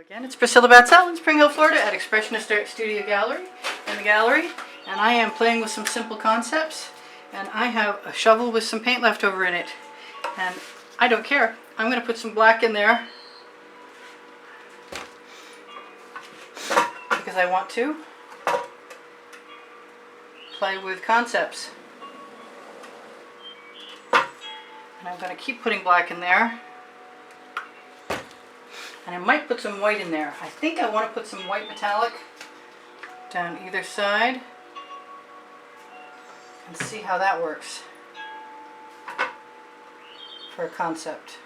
Again, it's Priscilla Batzell in Spring Hill, Florida at Expressionist Art Studio Gallery in the gallery, and I am playing with some simple concepts, and I have a shovel with some paint left over in it, and I don't care. I'm going to put some black in there because I want to play with concepts, and I'm going to keep putting black in there. And I might put some white in there. I think I want to put some white metallic down either side and see how that works for a concept.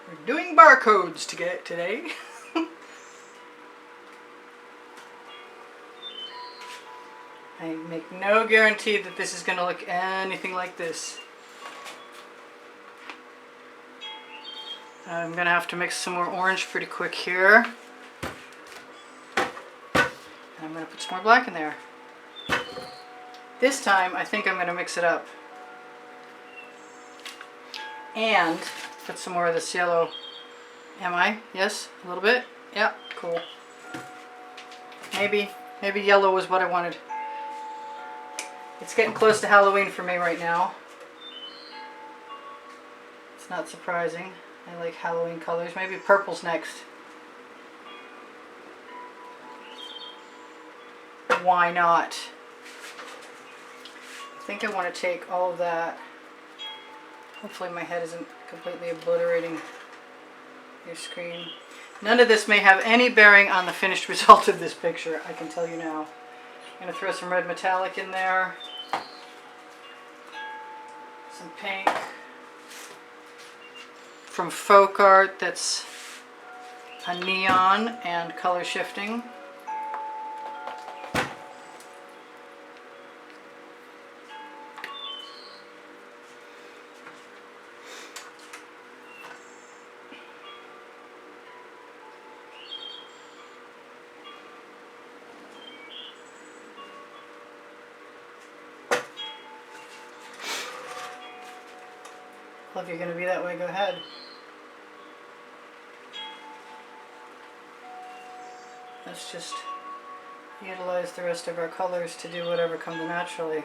We're doing barcodes today. I make no guarantee that this is going to look anything like this. I'm going to have to mix some more orange pretty quick here. And I'm going to put some more black in there. This time I think I'm going to mix it up. And put some more of this yellow. Am I? Yes? A little bit? Yeah, cool. Maybe yellow was what I wanted. It's getting close to Halloween for me right now. It's not surprising. I like Halloween colors. Maybe purple's next. Why not? I think I want to take all of that. Hopefully my head isn't completely obliterating your screen. None of this may have any bearing on the finished result of this picture, I can tell you now. I'm going to throw some red metallic in there, some pink from Folk Art that's a neon and color shifting. Well, if you're going to be that way, go ahead. Let's just utilize the rest of our colors to do whatever comes naturally.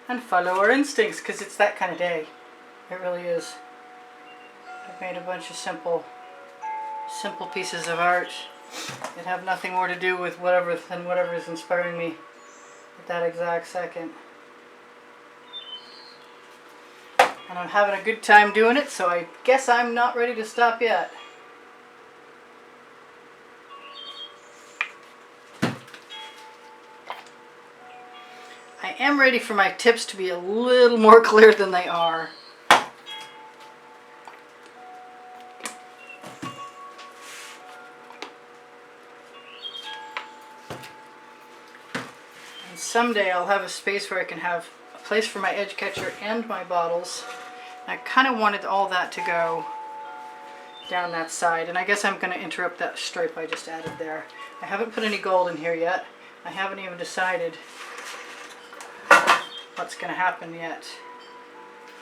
And follow our instincts, because it's that kind of day. It really is. I've made a bunch of simple pieces of art that have nothing more to do with whatever is inspiring me at that exact second. And I'm having a good time doing it, so I guess I'm not ready to stop yet. I am ready for my tips to be a little more clear than they are. And someday I'll have a space where I can have a place for my edge catcher and my bottles. I kind of wanted all that to go down that side, and I guess I'm going to interrupt that stripe I just added there. I haven't put any gold in here yet. I haven't even decided what's going to happen yet.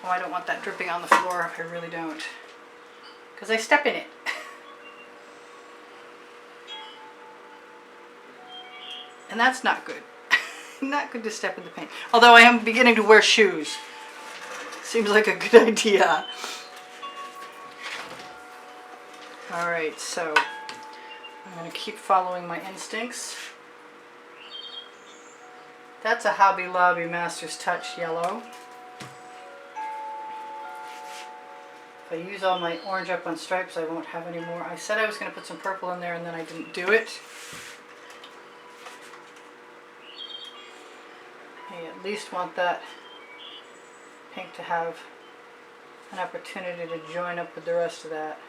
Oh, I don't want that dripping on the floor. I really don't, because I step in it. And that's not good. Not good to step in the paint. Although I am beginning to wear shoes. Seems like a good idea. Alright, so I'm going to keep following my instincts. That's a Hobby Lobby Master's Touch yellow. If I use all my orange up on stripes, I won't have any more. I said I was going to put some purple in there and then I didn't do it. I at least want that pink to have an opportunity to join up with the rest of that.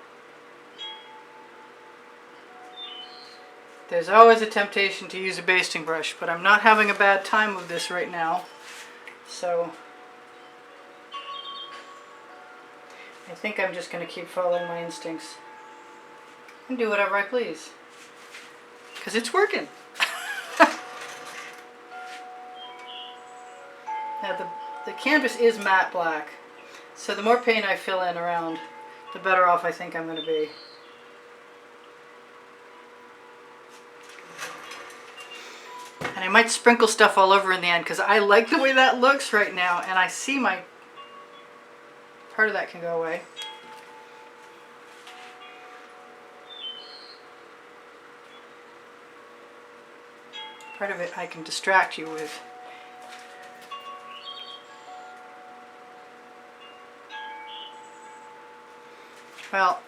There's always a temptation to use a basting brush, but I'm not having a bad time with this right now, so I think I'm just going to keep following my instincts and do whatever I please, because it's working. Now the canvas is matte black, so the more paint I fill in around, the better off I think I'm going to be. And I might sprinkle stuff all over in the end because I like the way that looks right now, and I see my part of that can go away. Part of it I can distract you with. Well,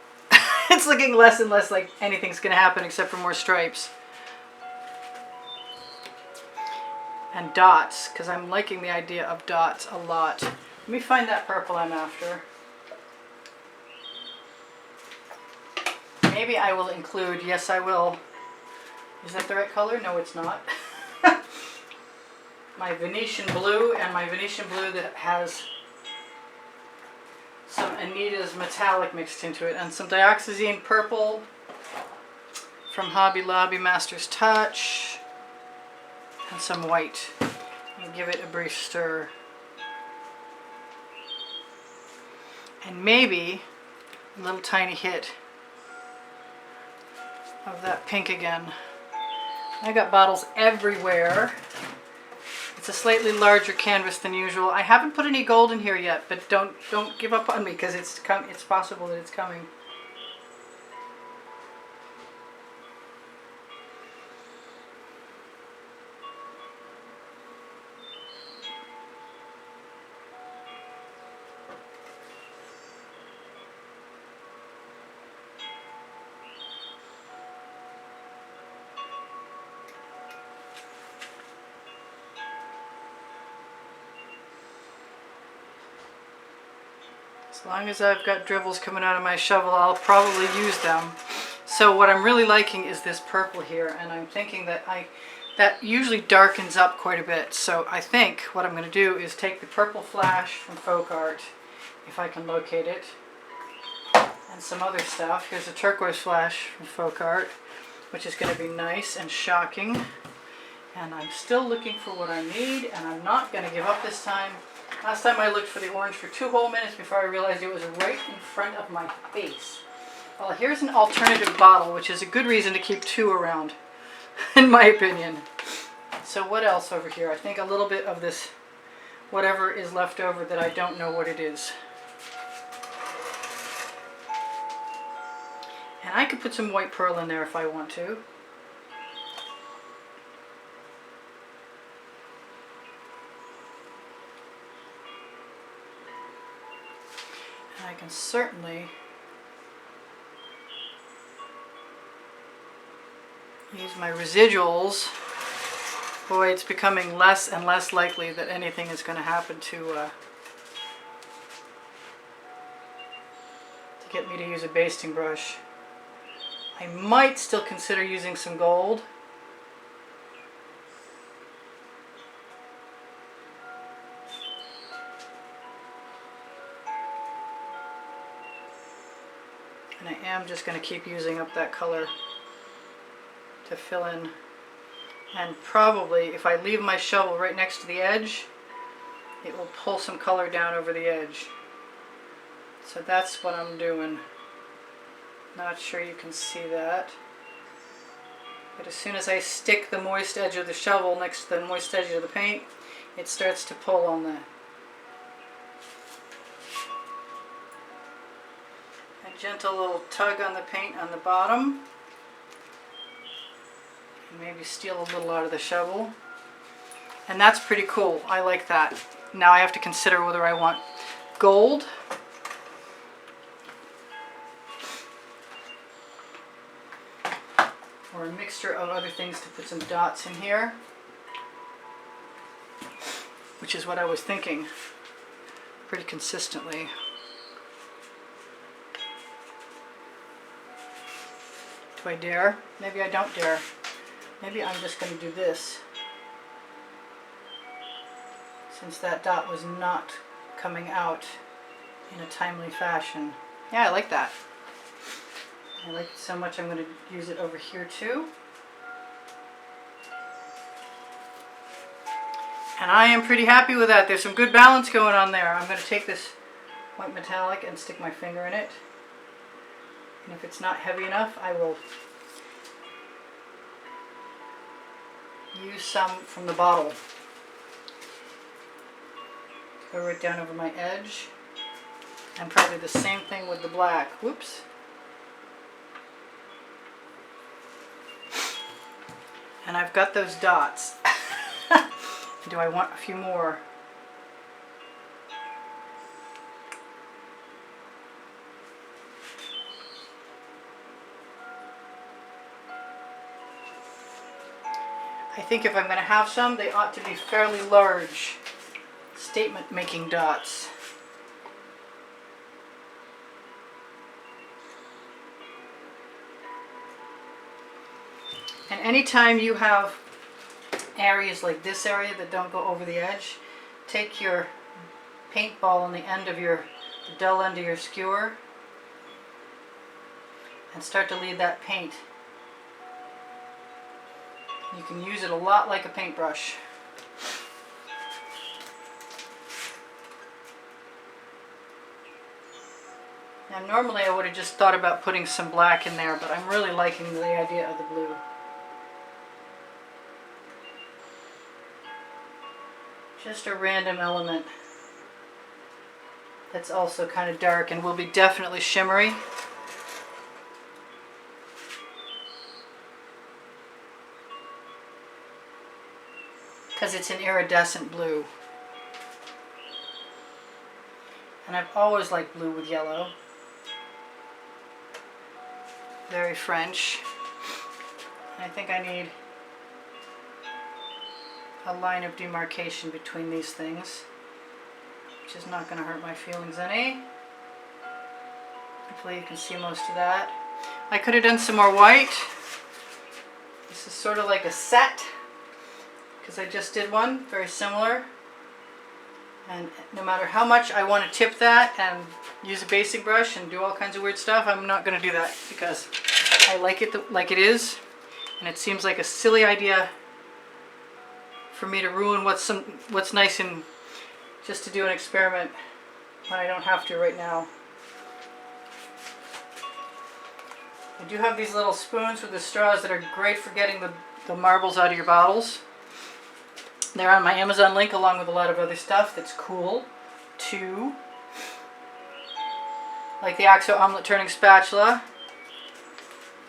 it's looking less and less like anything's going to happen except for more stripes. And dots, because I'm liking the idea of dots a lot. Let me find that purple I'm after. Maybe I will include, yes I will. Is that the right color? No, it's not. My Venetian blue, and my Venetian blue that has some Anita's metallic mixed into it, and some dioxazine purple from Hobby Lobby Master's Touch, and some white. And give it a brief stir. And maybe a little tiny hit of that pink again. I got bottles everywhere. It's a slightly larger canvas than usual. I haven't put any gold in here yet, but don't give up on me because it's possible that it's coming. As long as I've got dribbles coming out of my shovel, I'll probably use them. So what I'm really liking is this purple here, and I'm thinking that that usually darkens up quite a bit. So I think what I'm going to do is take the purple flash from Folk Art, if I can locate it, and some other stuff. Here's a turquoise flash from Folk Art, which is going to be nice and shocking. And I'm still looking for what I need, and I'm not going to give up this time. Last time I looked for the orange for 2 whole minutes before I realized it was right in front of my face. Well, here's an alternative bottle, which is a good reason to keep 2 around, in my opinion. So what else over here? I think a little bit of this, whatever is left over that I don't know what it is. And I could put some white pearl in there if I want to. I can certainly use my residuals. Boy, it's becoming less and less likely that anything is going to happen to get me to use a basting brush. I might still consider using some gold. And I am just going to keep using up that color to fill in. And probably, if I leave my shovel right next to the edge, it will pull some color down over the edge. So that's what I'm doing. Not sure you can see that. But as soon as I stick the moist edge of the shovel next to the moist edge of the paint, it starts to pull on that. Gentle little tug on the paint on the bottom, and maybe steal a little out of the shovel, and that's pretty cool. I like that. Now I have to consider whether I want gold or a mixture of other things to put some dots in here, which is what I was thinking pretty consistently. Do I dare? Maybe I don't dare. Maybe I'm just going to do this, since that dot was not coming out in a timely fashion. Yeah, I like that. I like it so much I'm going to use it over here too. And I am pretty happy with that. There's some good balance going on there. I'm going to take this white metallic and stick my finger in it. And if it's not heavy enough, I will use some from the bottle. Go right down over my edge. And probably the same thing with the black. Whoops. And I've got those dots. Do I want a few more? I think if I'm going to have some, they ought to be fairly large statement-making dots. And anytime you have areas like this area that don't go over the edge, take your paintball on the end of the dull end of your skewer and start to lead that paint. You can use it a lot like a paintbrush. Now normally I would have just thought about putting some black in there, but I'm really liking the idea of the blue. Just a random element that's also kind of dark and will be definitely shimmery. Because it's an iridescent blue. And I've always liked blue with yellow. Very French. And I think I need a line of demarcation between these things, which is not going to hurt my feelings any. Hopefully you can see most of that. I could have done some more white. This is sort of like a set, because I just did one very similar. And no matter how much I want to tip that and use a basic brush and do all kinds of weird stuff, I'm not going to do that because I like it like it is. And it seems like a silly idea for me to ruin what's nice and just to do an experiment when I don't have to right now. I do have these little spoons with the straws that are great for getting the marbles out of your bottles. They're on my Amazon link along with a lot of other stuff that's cool too. Like the Axo omelet turning spatula.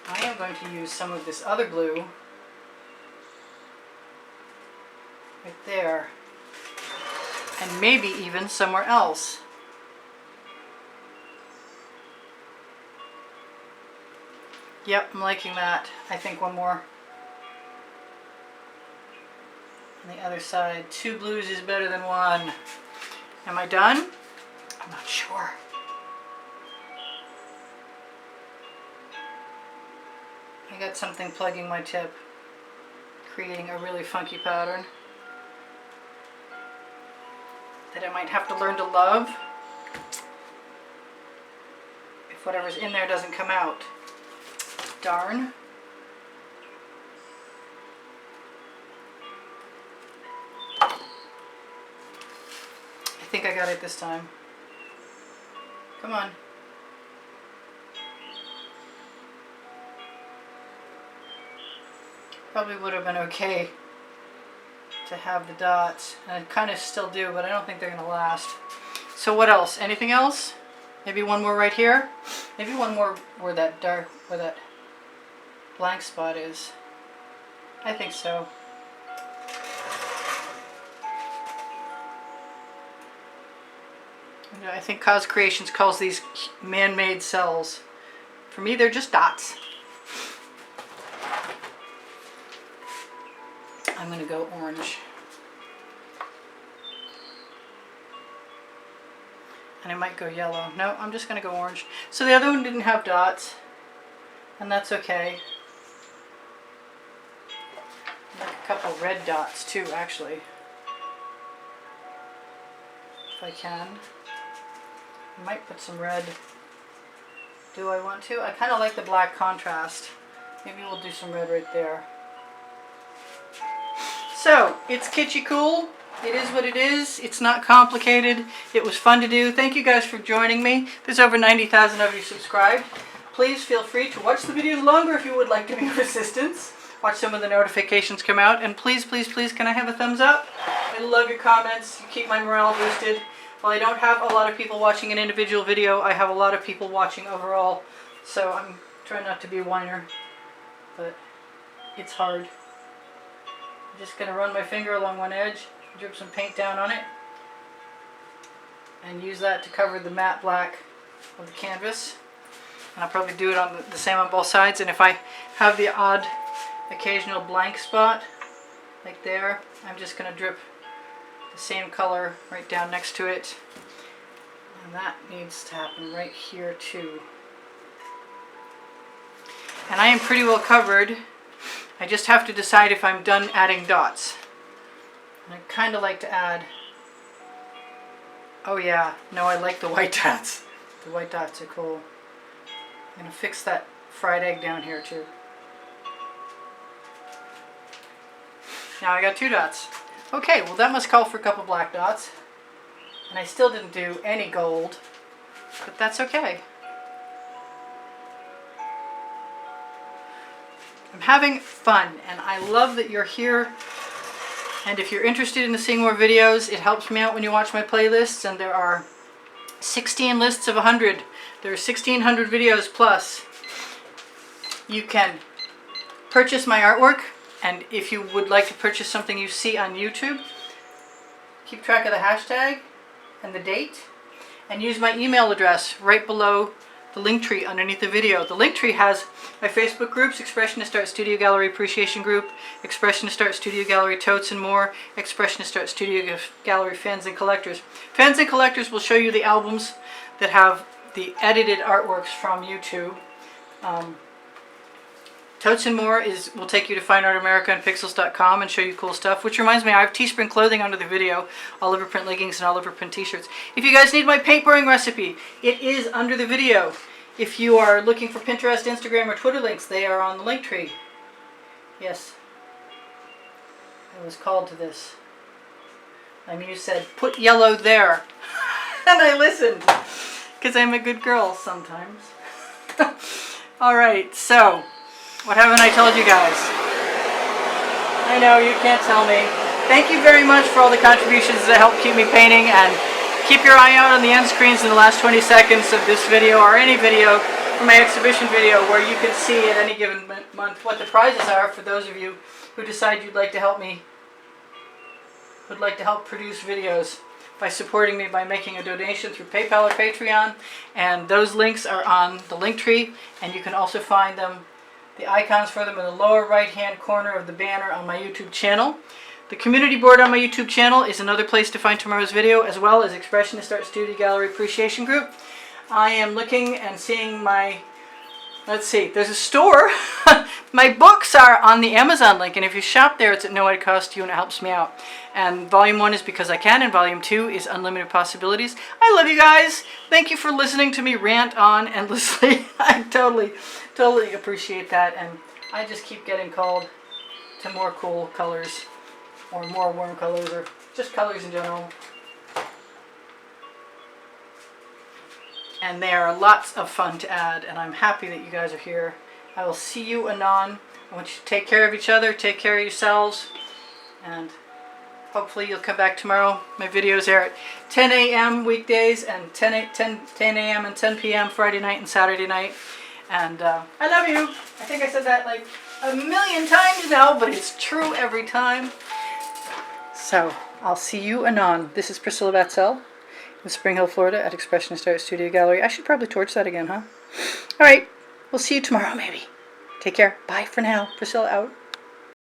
I am going to use some of this other glue right there. And maybe even somewhere else. Yep, I'm liking that. I think one more on the other side. 2 blues is better than 1. Am I done? I'm not sure. I got something plugging my tip, creating a really funky pattern that I might have to learn to love if whatever's in there doesn't come out. Darn. I think I got it this time. Come on. Probably would have been okay to have the dots, and I kind of still do, but I don't think they're going to last. So what else? Anything else? Maybe one more right here? Maybe one more where that blank spot is. I think so. I think Cause Creations calls these man-made cells. For me, they're just dots. I'm going to go orange. And I might go yellow. No, I'm just going to go orange. So the other one didn't have dots, and that's okay. I like a couple red dots too, actually. If I can. I might put some red. Do I want to? I kind of like the black contrast. Maybe we'll do some red right there. So, it's kitschy cool. It is what it is. It's not complicated. It was fun to do. Thank you guys for joining me. There's over 90,000 of you subscribed. Please feel free to watch the videos longer if you would like to be of assistance. Watch some of the notifications come out. And please, please, please, can I have a thumbs up? I love your comments. You keep my morale boosted. While I don't have a lot of people watching an individual video, I have a lot of people watching overall. So I'm trying not to be a whiner, but it's hard. I'm just going to run my finger along one edge, drip some paint down on it, and use that to cover the matte black of the canvas. And I'll probably do it on the same on both sides. And if I have the odd occasional blank spot, like there, I'm just going to drip the same color right down next to it. And that needs to happen right here too. And I am pretty well covered. I just have to decide if I'm done adding dots. And I kind of like to add, oh yeah, no, I like the white dots. The white dots are cool. I'm going to fix that fried egg down here too. Now I got 2 dots. Okay, well that must call for a couple black dots. And I still didn't do any gold, but that's okay. I'm having fun, and I love that you're here. And if you're interested in seeing more videos, it helps me out when you watch my playlists, and there are 16 lists of 100. There are 1,600 videos plus. You can purchase my artwork, and if you would like to purchase something you see on YouTube, keep track of the hashtag and the date, and use my email address right below the link tree underneath the video. The link tree has my Facebook groups, Expressionist Art Studio Gallery Appreciation Group, Expressionist Art Studio Gallery Totes and More, Expressionist Art Studio Gallery Fans and Collectors. Fans and Collectors will show you the albums that have the edited artworks from YouTube. Totes and More will take you to Fine Art America and Pixels.com and show you cool stuff. Which reminds me, I have Teespring clothing under the video, Oliver print leggings and Oliver print t-shirts. If you guys need my paint pouring recipe, it is under the video. If you are looking for Pinterest, Instagram, or Twitter links, they are on the link tree. Yes, I was called to this. My muse said, put yellow there. And I listened, because I'm a good girl sometimes. Alright, so what haven't I told you guys? I know, you can't tell me. Thank you very much for all the contributions that help keep me painting, and keep your eye out on the end screens in the last 20 seconds of this video or any video from my exhibition video, where you can see at any given month what the prizes are for those of you who decide you'd like to help me, would like to help produce videos by supporting me by making a donation through PayPal or Patreon. And those links are on the link tree, and you can also find them, the icons for them, in the lower right hand corner of the banner on my YouTube channel. The community board on my YouTube channel is another place to find tomorrow's video, as well as Expressionist Art Studio Gallery Appreciation Group. I am looking and seeing my, let's see, there's a store. My books are on the Amazon link, and if you shop there, it's at no added cost to you, and it helps me out. And Volume 1 is Because I Can, and Volume 2 is Unlimited Possibilities. I love you guys. Thank you for listening to me rant on endlessly. I totally appreciate that, and I just keep getting called to more cool colors, or more warm colors, or just colors in general. And they are lots of fun to add, and I'm happy that you guys are here. I will see you anon. I want you to take care of each other, take care of yourselves, and hopefully you'll come back tomorrow. My videos are at 10 a.m. weekdays, and 10 a.m. and 10 p.m. Friday night and Saturday night. And I love you. I think I said that like a million times now, but it's true every time. So, I'll see you anon. This is Priscilla Batzell in Spring Hill, Florida at Expressionist Art Studio Gallery. I should probably torch that again, huh? Alright, we'll see you tomorrow maybe. Take care. Bye for now. Priscilla out.